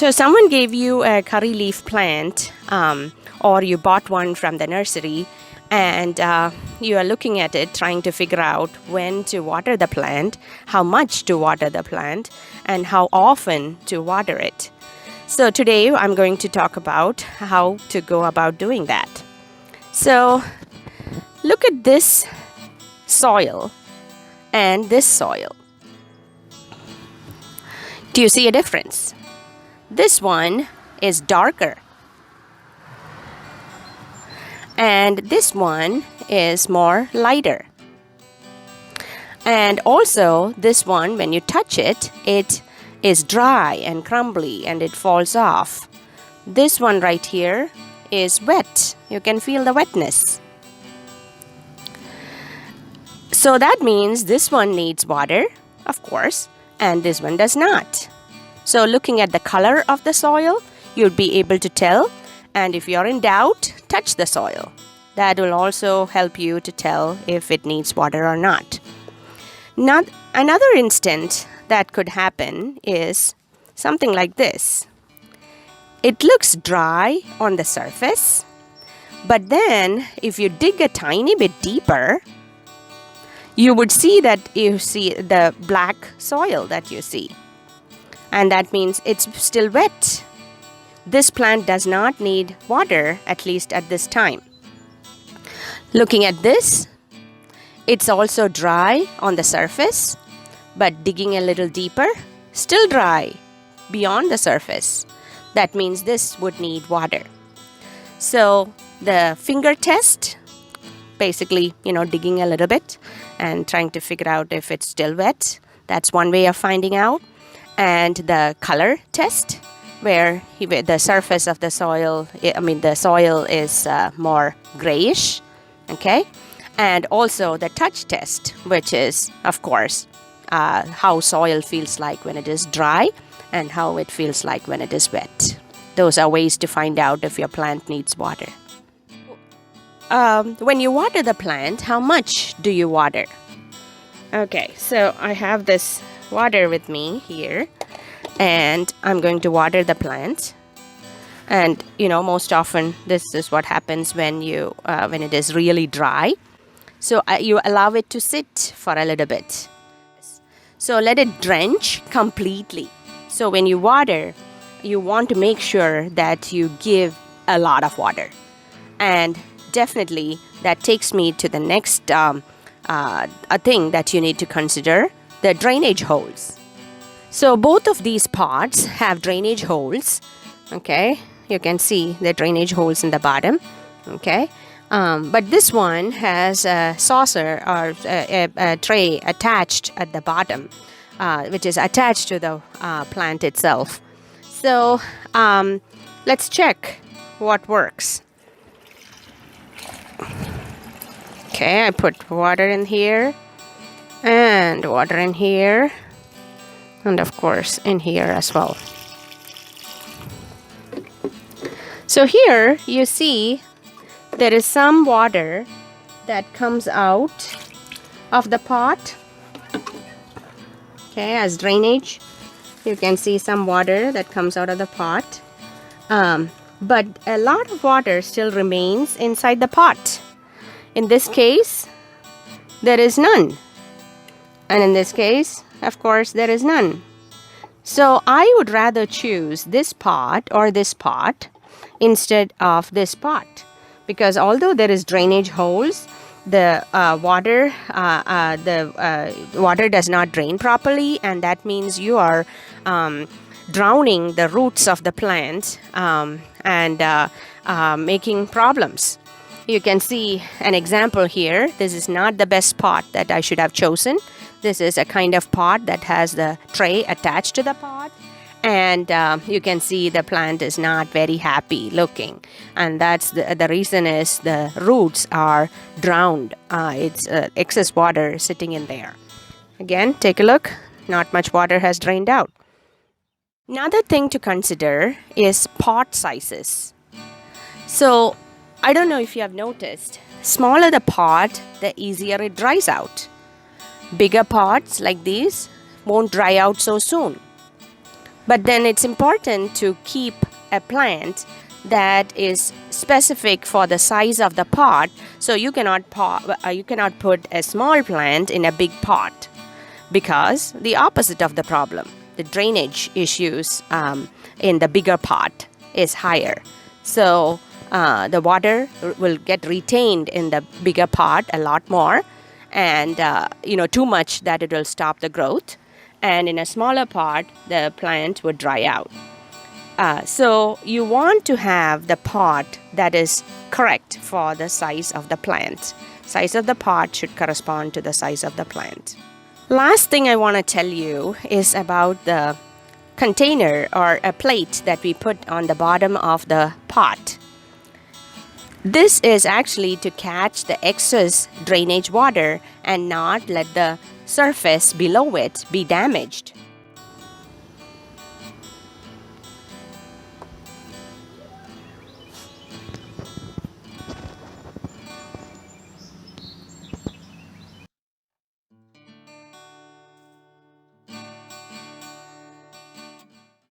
So someone gave you a curry leaf plant, or you bought one from the nursery, and you are looking at it, trying to figure out when to water the plant, how much to water the plant, and how often to water it. So today I'm going to talk about how to go about doing that. So look at this soil and this soil. Do you see a difference? This one is darker, and this one is more lighter. And also this one, when you touch it, it is dry and crumbly and it falls off. This one right here is wet. You can feel the wetness. So that means this one needs water, of course, and this one does not. So looking at the color of the soil, you'll be able to tell. And if you're in doubt, touch the soil. That will also help you to tell if it needs water or not. Another instant that could happen is something like this. It looks dry on the surface, but then if you dig a tiny bit deeper, you would see that you see the black soil that you see. And that means it's still wet. This plant does not need water, at least at this time. Looking at this, it's also dry on the surface, but digging a little deeper, still dry beyond the surface. That means this would need water. So the finger test, basically, digging a little bit and trying to figure out if it's still wet. That's one way of finding out. And the color test, where the surface of the soil, the soil is more grayish, okay? And also the touch test, which is, of course, how soil feels like when it is dry and how it feels like when it is wet. Those are ways to find out if your plant needs water. When you water the plant, how much do you water? Okay, so I have this water with me here, and I'm going to water the plant. And most often this is what happens when it is really dry. So you allow it to sit for a little bit. So let it drench completely. So when you water, you want to make sure that you give a lot of water. And definitely that takes me to the next a thing that you need to consider, the drainage holes. So both of these pots have drainage holes, okay? You can see the drainage holes in the bottom, okay? But this one has a saucer or a tray attached at the bottom, which is attached to the plant itself. So let's check what works. Okay, I put water in here and water in here and of course in here as well. So here you see there is some water that comes out of the pot, okay, as drainage. You can see some water that comes out of the pot, but a lot of water still remains inside the pot. In this case, there is none. And in this case, of course, there is none. So I would rather choose this pot or this pot instead of this pot. Because although there is drainage holes, the water does not drain properly, and that means you are drowning the roots of the plant and making problems. You can see an example here. This is not the best pot that I should have chosen. This is a kind of pot that has the tray attached to the pot. And you can see the plant is not very happy looking. And that's the reason is the roots are drowned. It's excess water sitting in there. Again, take a look. Not much water has drained out. Another thing to consider is pot sizes. So I don't know if you have noticed, smaller the pot, the easier it dries out. Bigger pots like these won't dry out so soon. But then it's important to keep a plant that is specific for the size of the pot, so you cannot put a small plant in a big pot, because the opposite of the problem, the drainage issues in the bigger pot is higher. So the water will get retained in the bigger pot a lot more, and too much that it will stop the growth. And in a smaller pot, the plant would dry out. So you want to have the pot that is correct for the size of the plant. Size of the pot should correspond to the size of the plant. Last thing I want to tell you is about the container or a plate that we put on the bottom of the pot. This is actually to catch the excess drainage water and not let the surface below it be damaged.